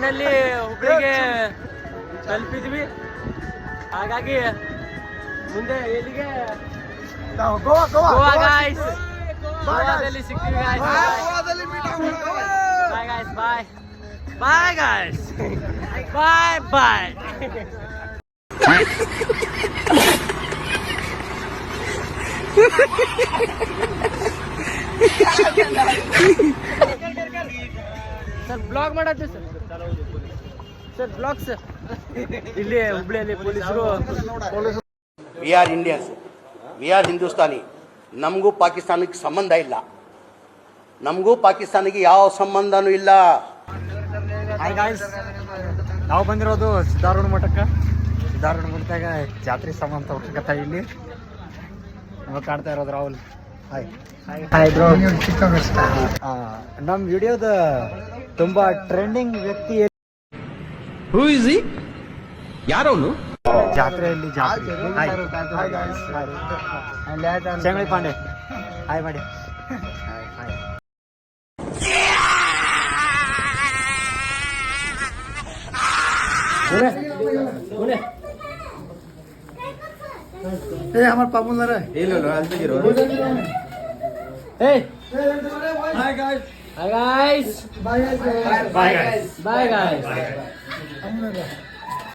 Finally ಹುಬ್ಳಿಗೆ ತಲುಪಿದ್ವಿ. ಹಾಗಾಗಿ ಮುಂದೆ ಎಲ್ಲಿಗೆ ಗೋವಾ ಗಾಯ್ಸ್. ಗೋವಾದಲ್ಲಿ ಸಿಗ್ತೀವಿ guys. Bye guys. Bye bye guys. Bye bye. Sir blog ಮಾಡತ್ತೆ ಸರ್ ಬ್ಲಾಗ್ ಸರ್. ಇಲ್ಲಿ ಹುಬ್ಳಿಯಲ್ಲಿ ಪೊಲೀಸರು we are Indians, we are Hindustani. ನಮಗೂ ಪಾಕಿಸ್ತಾನಕ್ಕೆ ಸಂಬಂಧ ಇಲ್ಲ, ನಮಗೂ ಪಾಕಿಸ್ತಾನಿಗೆ ಯಾವ ಸಂಬಂಧನೂ ಇಲ್ಲ. ಹಾಯ್ ಗಾಯ್ಸ್, ನಾವು ಬಂದಿರೋದು ಸಿದ್ದಾರೂಢ ಮಠಕ್ಕೆ. ಸಿದ್ದಾರೂಢ ಮಠದಾಗ ಜಾತ್ರೆ ಸಂಬಂಧ ಅವಶ್ಯಕತೆ ಇಲ್ಲಿ ನಮಗೆ ಕಾಣ್ತಾ ಇರೋದು ರಾಹುಲ್. Hi hi bro. ನಮ್ಮ ವಿಡಿಯೋದ ತುಂಬಾ ಟ್ರೆಂಡಿಂಗ್ ವ್ಯಕ್ತಿ ಯಾರವನು ಜಾತ್ರೆಯಲ್ಲಿ ಚಂಗಳಿ ಪಾಂಡೆ. ಹಾಯ್ ಮಾಡಿ. আমার পাপুলার Hey hi guys. Hi guys. Bye guys. Bye guys.